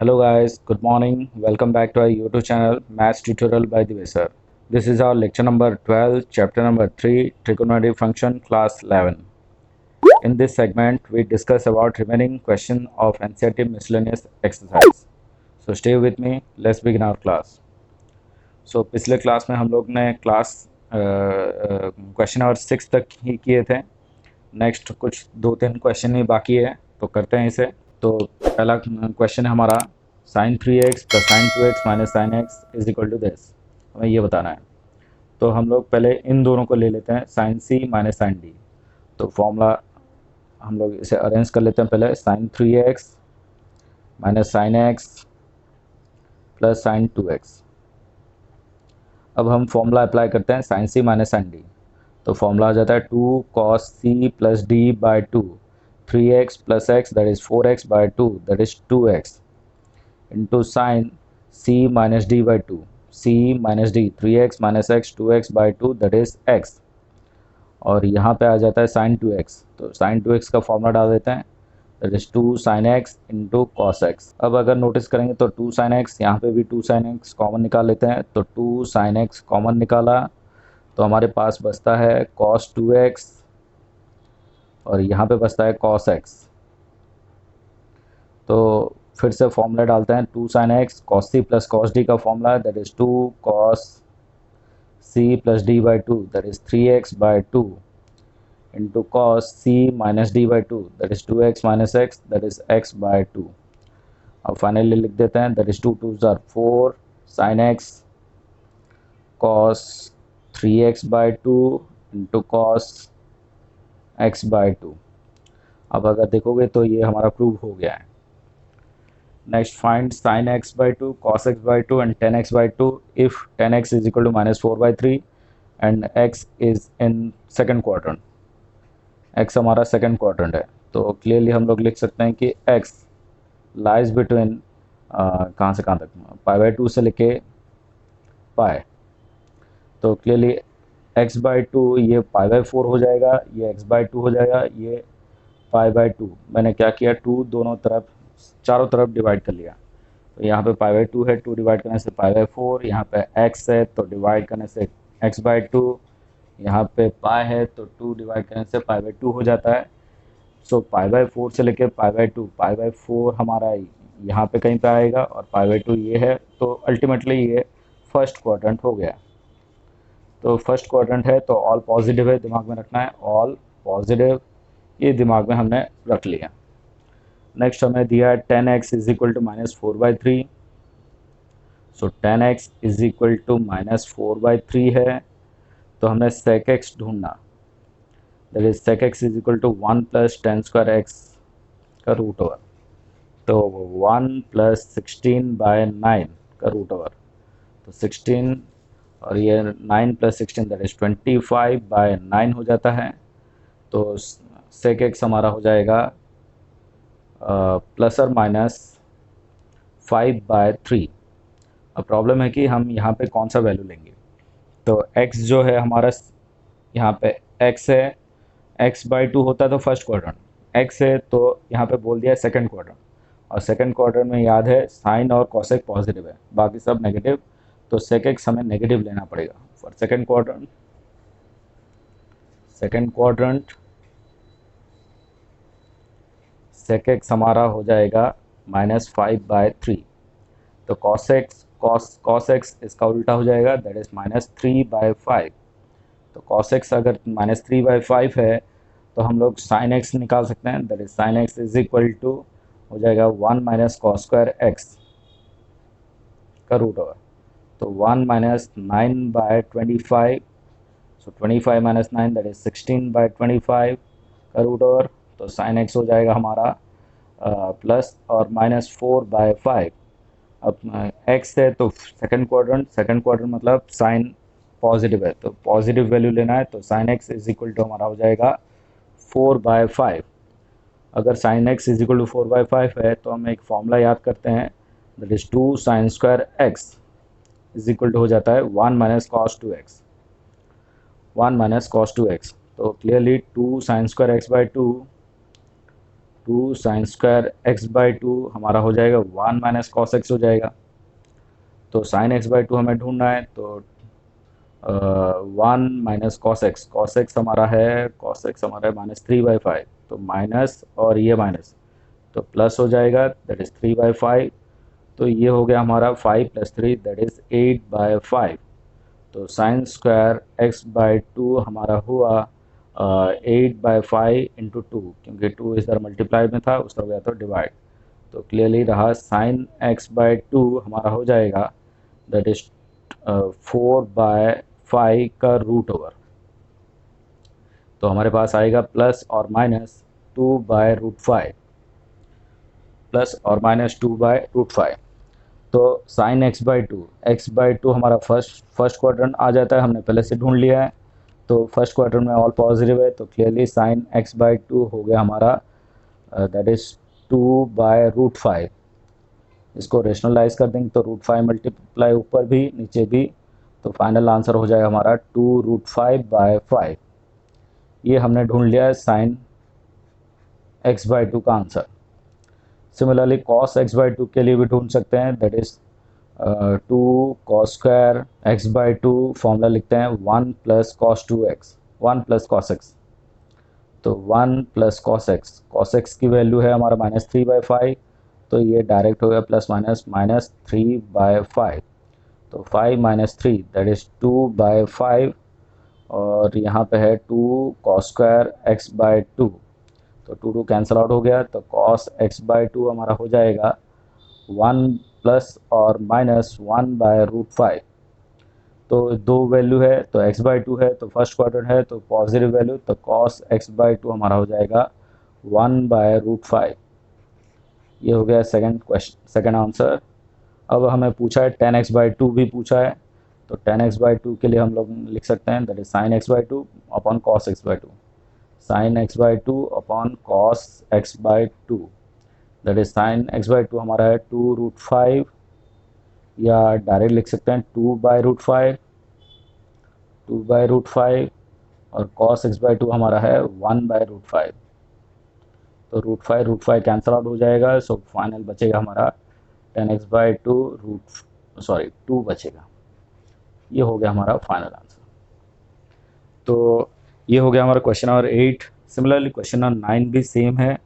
Hello guys, good morning. Welcome back to our YouTube channel Maths Tutorial by Divya sir. This is our lecture number 12, chapter number 3, trigonometry function, class 11. In this segment, we discuss about remaining question of NCERT miscellaneous exercise. So stay with me. Let's begin our class. So पिछले class में हम लोग ने class question number 6 तक ही किए थे. Next कुछ 2-3 question ही बाकी है, तो करते हैं इसे. तो पहला क्वेश्चन है हमारा sine 3x plus sine 2x minus sine x is equal to this. हमें ये बताना है. तो हम लोग पहले इन दोनों को ले लेते हैं, sine c minus sine d. तो फॉर्मूला हम लोग इसे अरेंज कर लेते हैं. पहले sine 3x minus sine x plus sine 2x. अब हम फॉर्मूला अप्लाई करते हैं sine c minus sine d. तो फॉर्मूला आ जाता है 2 cos c plus d by 2, 3x plus x that is 4x by 2 that is 2x into sine c minus d by 2, c minus D 3x minus x 2x by 2 that is x. और यहाँ पे आ जाता है sign 2x. तो sign 2x का formula डाल देते हैं, that is 2 sine x into cos x. अब अगर नोटिस करेंगे तो 2 साइन एक्स, यहाँ पे भी 2 साइन एक्स कॉमन निकाल लेते हैं. तो 2 साइन एक्स कॉमन निकाला तो हमारे पास बचता है cos 2x और यहाँ पे बचता है cos x. तो फिर से फॉर्मूला डालते हैं 2 sin x cos c plus cos d का formula that is 2 cos c plus d by 2 that is 3x by 2 into cos c minus d by 2 that is 2x minus x that is x by 2. अब finally लिख देते हैं that is 2 2 4 sin x cos 3x by 2 into cos x by 2. अब अगर देखोगे तो ये हमारा प्रूव हो गया है. Next find sine x by 2 cos x by 2 and tan x by 2 if tan x is equal to minus 4 by 3 and x is in second quadrant. x हमारा सेकेंड क्वाड्रेंट है. तो क्लियरली हम लोग लिख सकते हैं कि x लाइज बिटवीन कहाँ से कहाँ तक, पाई बाई 2 से लेके पाई. तो क्लियरली x बाई 2 ये पाई बाई 4 हो जाएगा, ये x बाई 2 हो जाएगा, ये पाई बाई 2. मैंने क्या किया, 2 दोनों तरफ चारों तरफ डिवाइड कर लिया. तो यहाँ पे पाई बाई 2 है, 2 डिवाइड करने से पाई बाई 4. यहाँ पे x है तो डिवाइड करने से x बाई 2. यहाँ पे पाई है तो 2 डिवाइड करने से पाई बाई 2 हो जाता है. सो पाई बाई 4 से लेके पाई बाई 2, पाई बाई 4 हमारा यहाँ पे कहीं पे आएगा और पाई बाई 2 ये है. तो अल्टीमेटली ये फर्स्ट क्वाड्रेंट हो गया. तो फर्स्ट क्वाड्रेंट है तो ऑल पॉजिटिव है, दिमाग में रखना है ऑल पॉजिटिव, ये दिमाग में हमने रख लिया. नेक्स्ट हमें दिया है tan x is equal to minus 4 by 3. So tan x is equal to minus 4 by 3 है. तो हमें sec x ढूंढना, that is sec x is equal to 1 plus tan square x का रूट ओवर. तो 1 plus 16 bye 9 का root over. तो 16 और ये 9 प्लस 16 दैट इज 25 बाय 9 हो जाता है. तो sec x हमारा हो जाएगा प्लस और माइनस 5 बाय 3. अब प्रॉब्लम है कि हम यहाँ पे कौन सा वैल्यू लेंगे. तो x जो है हमारा यहाँ पे x है, x बाई 2 होता है तो फर्स्ट क्वाड्रेंट, x है तो यहाँ पे बोल दिया सेकंड क्वाड्रेंट. और सेकंड क्वाड्रेंट में याद है साइन और कॉसेक पॉजिटिव है, बाकी सब नेगेटिव. तो sec x हमें नेगेटिव लेना पड़ेगा for second quadrant. Second quadrant sec x हमारा हो जाएगा माइनस 5 बाय 3. तो cos x इसका उल्टा हो जाएगा, दैट इज माइनस 3 बाय 5. तो cos x अगर माइनस 3 बाय 5 है तो हम लोग sin x निकाल सकते हैं, that is sin x is equal to हो जाएगा 1 माइनस कॉस स्क्वायर एक्स का रूट ओवर. तो 1 minus 9 by 25. So 25 minus 9 that is 16 by 25 का रूट ओवर. तो साइन एक्स हो जाएगा हमारा प्लस और माइनस 4 बाय 5. अब एक्स है तो सेकंड क्वाड्रेंट मतलब साइन पॉजिटिव है तो पॉजिटिव वैल्यू लेना है. तो sine x is equal to हमारा हो जाएगा 4 बाय 5. अगर sine x is equal to 4 by 5 है तो हम एक फॉर्मूला याद करते हैं, that is 2 sine square x is equal to हो जाता है 1 माइनस कॉस 2x, 1 माइनस कॉस 2x. तो clearly 2 sine square x by 2, 2 sine square x by two हमारा हो जाएगा 1 माइनस कॉस एक्स हो जाएगा। तो साइन एक्स बाई टू हमें ढूंढना है, तो 1 माइनस कॉस एक्स हमारा है -3/5, तो माइनस और ये माइनस तो प्लस हो जाएगा, दैट इज़ 3/5। तो ये हो गया हमारा 5 + 3 दैट इज़ 8/5। तो sign square x by two हमारा हुआ 8/5 इंटू टू, क्योंकि 2 इस तरह मल्टीप्लाई में था, उस तरह गया तो डिवाइड। तो क्लियरली रहा साइन एक्स बाई टू हमारा हो जाएगा दैट इज 4/5 का रूट ओवर। तो हमारे पास आएगा प्लस और माइनस 2/√5, प्लस और माइनस 2/√5। तो साइन एक्स बाई टू हमारा फर्स्ट क्वाड्रेंट आ जाता है, हमने पहले से ढूंढ लिया है। तो फर्स्ट क्वाड्रेंट में ऑल पॉजिटिव है, तो clearly sine x by two हो गया हमारा दैट इज़ 2/√5। इसको रेशनलाइज कर देंगे तो √5 मल्टीप्लाई ऊपर भी नीचे भी, तो फाइनल आंसर हो जाएगा हमारा 2√5/5। ये हमने ढूंढ लिया है साइन एक्स बाई टू का answer. Similarly cos x by two के लिए भी ढूंढ सकते हैं, that is 2 cos square x by two, formula लिखते हैं 1 + cos 2x, 1 + cos x। तो 1 + cos x की वैल्यू है हमारा -3/5, तो ये डायरेक्ट हो गया +-3/5। तो 5 - 3 दैट इज़ 2/5, और यहाँ पे है 2 cos square x by two, तो 2 कैंसिल आउट हो गया, तो cos x बाई टू हमारा हो जाएगा 1 प्लस और माइनस 1/√5। तो दो वैल्यू है, तो x बाई टू है, तो फर्स्ट क्वाड्रेंट है तो पॉजिटिव वैल्यू, तो cos x बाई टू हमारा हो जाएगा 1/√5। ये हो गया सेकंड आंसर। अब हमें पूछा है tan x बाई टू भी पूछा है, तो tan x बाई टू के लिए हम लोग लिख सकते हैं that is sine x by two upon cos x by two, sine x by two upon cos x by two, that is sine x by two हमारा है 2√5, या डायरेक्ट लिख सकते हैं 2/√5, और cos x बाई टू हमारा है 1/√5। तो √5 कैंसिल आउट हो जाएगा, सो फाइनल बचेगा हमारा tan x by two two बचेगा। ये हो गया हमारा फाइनल आंसर। तो ये हो गया हमारा question number 8। Similarly question number 9 भी सेम है,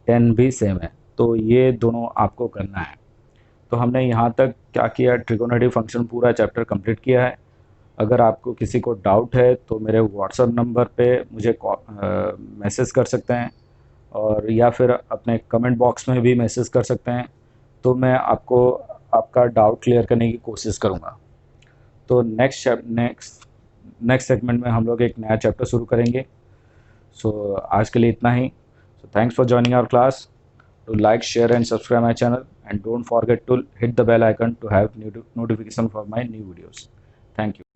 10 भी सेम है, तो ये दोनों आपको करना है। तो हमने यहाँ तक क्या किया, ट्रिगोनोमेट्री फंक्शन पूरा चैप्टर कंप्लीट किया है। अगर आपको किसी को डाउट है तो मेरे व्हाट्सएप नंबर पे मुझे मैसेज कर सकते हैं, और या फिर अपने कमेंट बॉक्स में भी मैसेज कर सकते हैं, तो मैं आपको आपका डाउट क्लियर करने की कोशिश करूँगा। तो नेक्स्ट सेगमेंट में हम लोग एक नया चैप्टर शुरू करेंगे। सो आज के लिए इतना ही। So thanks for joining our class. To like, share and subscribe my channel, and don't forget to hit the bell icon to have notification for my new videos. Thank you.